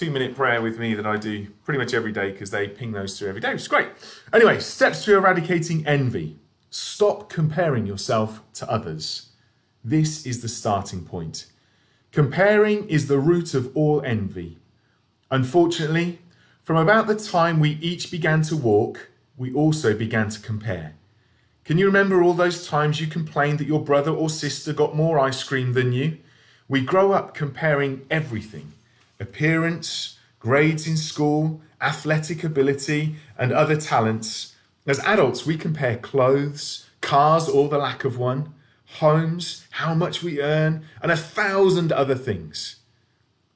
2-minute prayer with me that I do pretty much every day because they ping those through every day, which is great. Anyway, steps to eradicating envy. Stop comparing yourself to others. This is the starting point. Comparing is the root of all envy. Unfortunately, from about the time we each began to walk, we also began to compare. Can you remember all those times you complained that your brother or sister got more ice cream than you? We grow up comparing everything: appearance, grades in school, athletic ability, and other talents. As adults, we compare clothes, cars or the lack of one, homes, how much we earn, and 1,000 other things.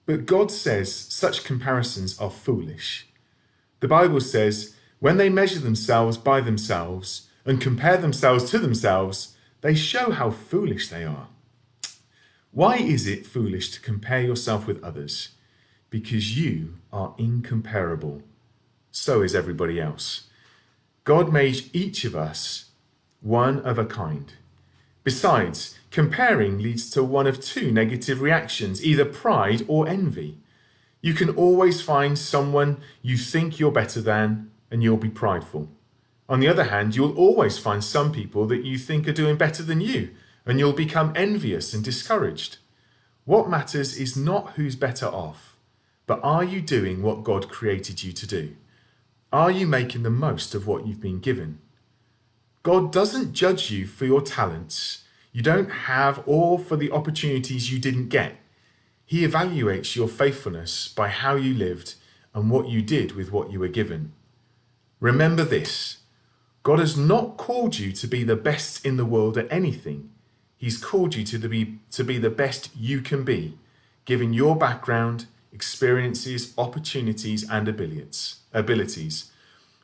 But God says such comparisons are foolish. The Bible says when they measure themselves by themselves and compare themselves to themselves, they show how foolish they are. Why is it foolish to compare yourself with others? Because you are incomparable. So is everybody else. God made each of us one of a kind. Besides, comparing leads to one of two negative reactions, either pride or envy. You can always find someone you think you're better than, and you'll be prideful. On the other hand, you'll always find some people that you think are doing better than you, and you'll become envious and discouraged. What matters is not who's better off, but are you doing what God created you to do? Are you making the most of what you've been given? God doesn't judge you for your talents you don't have or for the opportunities you didn't get. He evaluates your faithfulness by how you lived and what you did with what you were given. Remember this: God has not called you to be the best in the world at anything. He's called you to be the best you can be, given your background, experiences, opportunities, and abilities.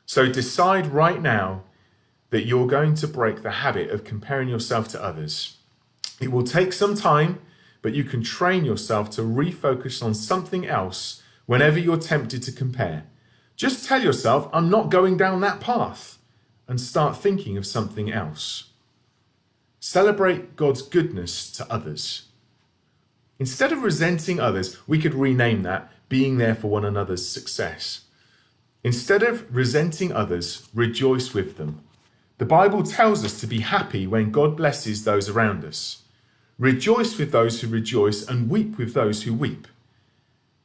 So decide right now that you're going to break the habit of comparing yourself to others. It will take some time, but you can train yourself to refocus on something else whenever you're tempted to compare. Just tell yourself, I'm not going down that path, and start thinking of something else. Celebrate God's goodness to others. Instead of resenting others, we could rename that being there for one another's success. Instead of resenting others, rejoice with them. The Bible tells us to be happy when God blesses those around us. Rejoice with those who rejoice and weep with those who weep.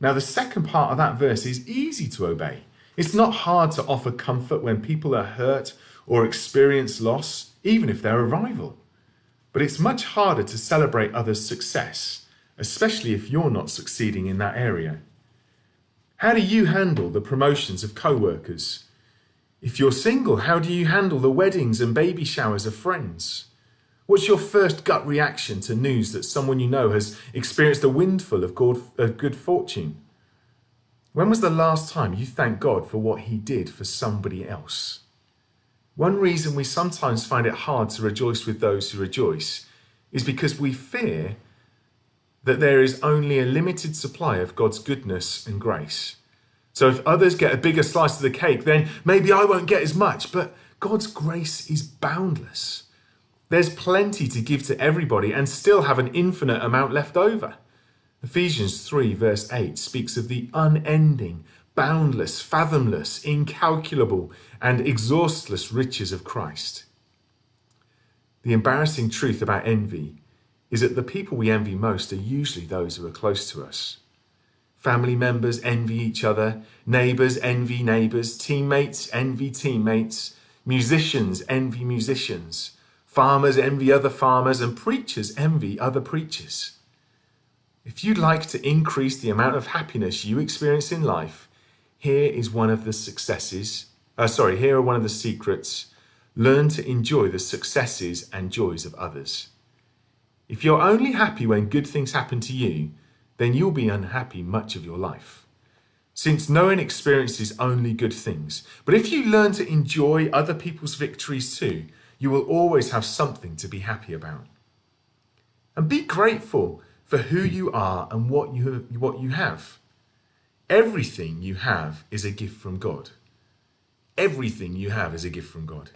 Now, the second part of that verse is easy to obey. It's not hard to offer comfort when people are hurt or experience loss, even if they're a rival. But it's much harder to celebrate others' success, especially if you're not succeeding in that area. How do you handle the promotions of co-workers? If you're single, how do you handle the weddings and baby showers of friends? What's your first gut reaction to news that someone you know has experienced a windfall of good fortune? When was the last time you thanked God for what He did for somebody else? One reason we sometimes find it hard to rejoice with those who rejoice is because we fear that there is only a limited supply of God's goodness and grace. So if others get a bigger slice of the cake, then maybe I won't get as much, but God's grace is boundless. There's plenty to give to everybody and still have an infinite amount left over. Ephesians 3 verse 8 speaks of the unending, boundless, fathomless, incalculable, and exhaustless riches of Christ. The embarrassing truth about envy is that the people we envy most are usually those who are close to us. Family members envy each other, neighbours envy neighbours, teammates envy teammates, musicians envy musicians, farmers envy other farmers, and preachers envy other preachers. If you'd like to increase the amount of happiness you experience in life, here are one of the secrets. Learn to enjoy the successes and joys of others. If you're only happy when good things happen to you, then you'll be unhappy much of your life. Since no one experiences only good things, but if you learn to enjoy other people's victories too, you will always have something to be happy about. And be grateful for who you are and what you have. Everything you have is a gift from God. Everything you have is a gift from God.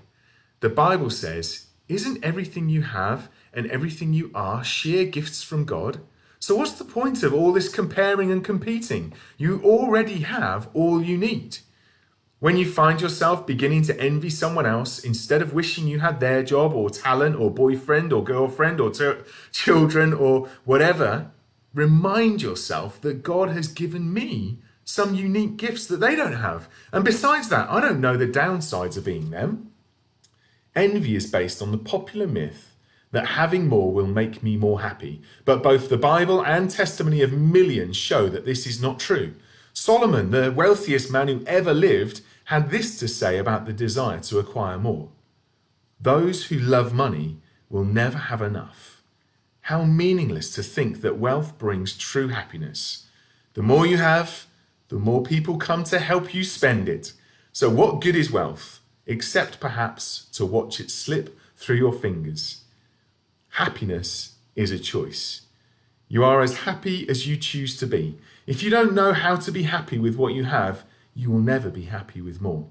The Bible says, isn't everything you have and everything you are sheer gifts from God? So what's the point of all this comparing and competing? You already have all you need. When you find yourself beginning to envy someone else, instead of wishing you had their job or talent or boyfriend or girlfriend or children or whatever, remind yourself that God has given me some unique gifts that they don't have. And besides that, I don't know the downsides of being them. Envy is based on the popular myth that having more will make me more happy. But both the Bible and testimony of millions show that this is not true. Solomon, the wealthiest man who ever lived, had this to say about the desire to acquire more. Those who love money will never have enough. How meaningless to think that wealth brings true happiness. The more you have, the more people come to help you spend it. So what good is wealth, except perhaps to watch it slip through your fingers? Happiness is a choice. You are as happy as you choose to be. If you don't know how to be happy with what you have, you will never be happy with more.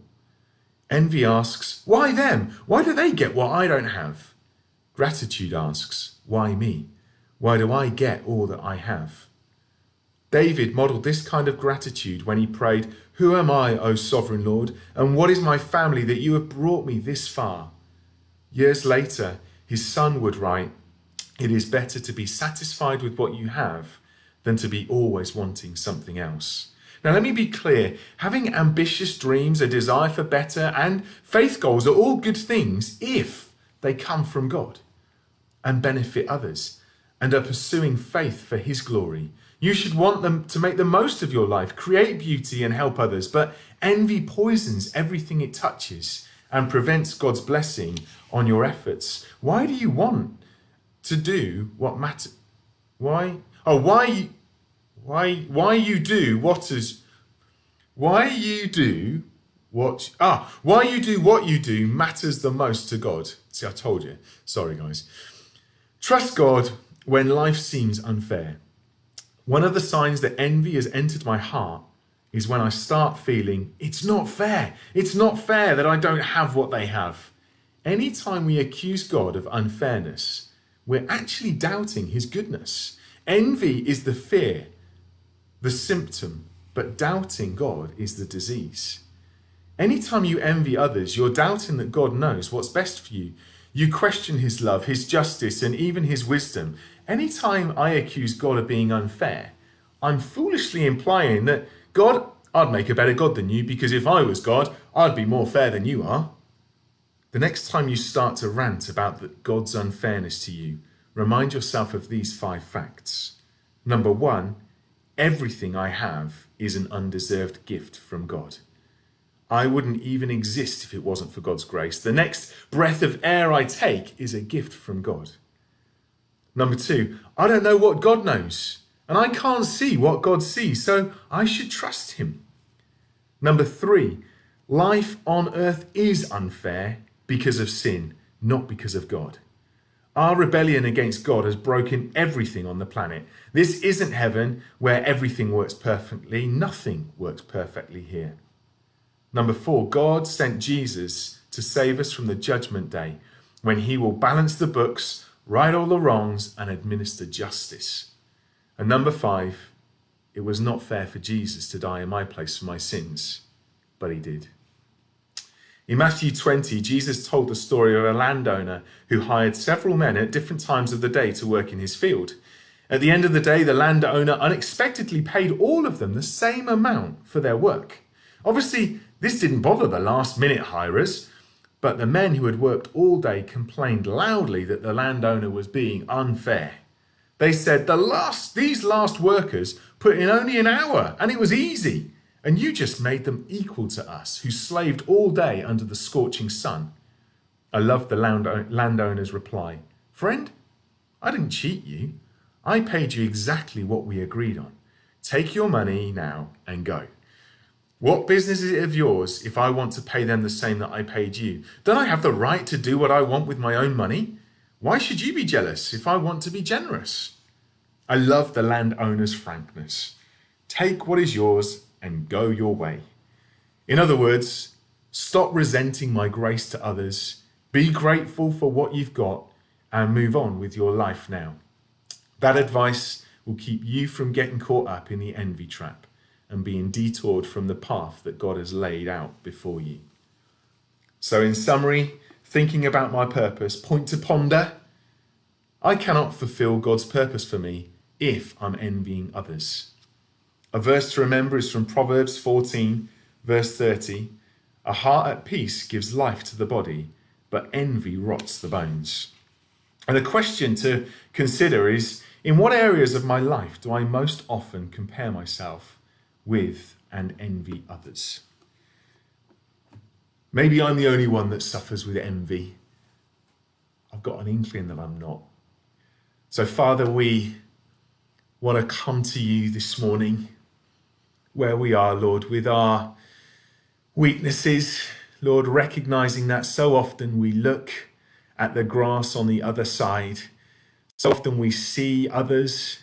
Envy asks, why them? Why do they get what I don't have? Gratitude asks, why me? Why do I get all that I have? David modelled this kind of gratitude when he prayed, who am I, O sovereign Lord, and what is my family that you have brought me this far? Years later, his son would write, it is better to be satisfied with what you have than to be always wanting something else. Now, let me be clear. Having ambitious dreams, a desire for better, and faith goals are all good things if they come from God and benefit others and are pursuing faith for his glory. You should want them to make the most of your life, create beauty and help others, but envy poisons everything it touches and prevents God's blessing on your efforts. Why do you want to do what matters? Why you do what you do matters the most to God. See, I told you. Sorry, guys. Trust God when life seems unfair. One of the signs that envy has entered my heart is when I start feeling it's not fair. It's not fair that I don't have what they have. Anytime we accuse God of unfairness, we're actually doubting his goodness. Envy is the fear, the symptom, but doubting God is the disease. Anytime you envy others, you're doubting that God knows what's best for you. You question his love, his justice, and even his wisdom. Anytime I accuse God of being unfair, I'm foolishly implying that God, I'd make a better God than you because if I was God, I'd be more fair than you are. The next time you start to rant about God's unfairness to you, remind yourself of these 5 facts. Number 1, everything I have is an undeserved gift from God. I wouldn't even exist if it wasn't for God's grace. The next breath of air I take is a gift from God. Number 2, I don't know what God knows, and I can't see what God sees, so I should trust him. Number 3, life on earth is unfair because of sin, not because of God. Our rebellion against God has broken everything on the planet. This isn't heaven where everything works perfectly. Nothing works perfectly here. Number 4, God sent Jesus to save us from the judgment day when he will balance the books, right all the wrongs, and administer justice. And number 5, it was not fair for Jesus to die in my place for my sins, but he did. In Matthew 20, Jesus told the story of a landowner who hired several men at different times of the day to work in his field. At the end of the day, the landowner unexpectedly paid all of them the same amount for their work. Obviously, this didn't bother the last-minute hirers, but the men who had worked all day complained loudly that the landowner was being unfair. They said, these last workers put in only an hour, and it was easy. And you just made them equal to us, who slaved all day under the scorching sun. I love the landowner's reply. Friend, I didn't cheat you. I paid you exactly what we agreed on. Take your money now and go. What business is it of yours if I want to pay them the same that I paid you? Don't I have the right to do what I want with my own money? Why should you be jealous if I want to be generous? I love the landowner's frankness. Take what is yours and go your way. In other words, stop resenting my grace to others, be grateful for what you've got, and move on with your life now. That advice will keep you from getting caught up in the envy trap and being detoured from the path that God has laid out before you. So in summary, thinking about my purpose, point to ponder. I cannot fulfill God's purpose for me if I'm envying others. A verse to remember is from Proverbs 14, verse 30. A heart at peace gives life to the body, but envy rots the bones. And the question to consider is, in what areas of my life do I most often compare myself with and envy others? Maybe I'm the only one that suffers with envy. I've got an inkling that I'm not. So, Father, we want to come to you this morning where we are, Lord, with our weaknesses, Lord, recognizing that so often we look at the grass on the other side. So often we see others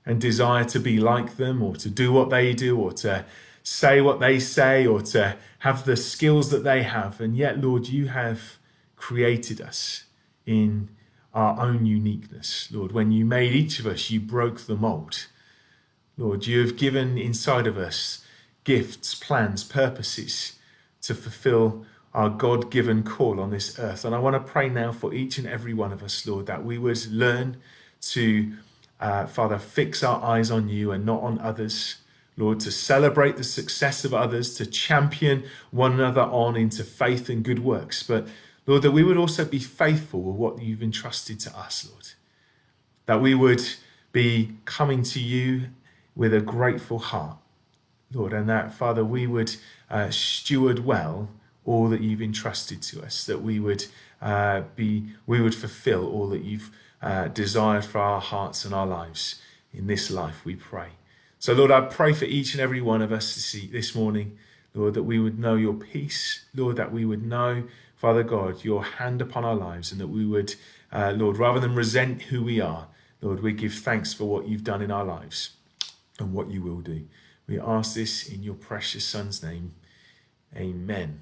and desire to be like them, or to do what they do, or to say what they say, or to have the skills that they have. And yet, Lord, you have created us in our own uniqueness. Lord, when you made each of us, you broke the mold. Lord, you have given inside of us gifts, plans, purposes to fulfill our God-given call on this earth. And I want to pray now for each and every one of us, Lord, that we would learn to, Father, fix our eyes on you and not on others. Lord, to celebrate the success of others, to champion one another on into faith and good works. But Lord, that we would also be faithful with what you've entrusted to us, Lord. That we would be coming to you with a grateful heart, Lord, and that, Father, we would steward well all that you've entrusted to us, that we would fulfill all that you've desired for our hearts and our lives in this life, we pray. So, Lord, I pray for each and every one of us this morning, Lord, that we would know your peace, Lord, that we would know, Father God, your hand upon our lives, and that we would, Lord, rather than resent who we are, Lord, we give thanks for what you've done in our lives and what you will do. We ask this in your precious Son's name. Amen.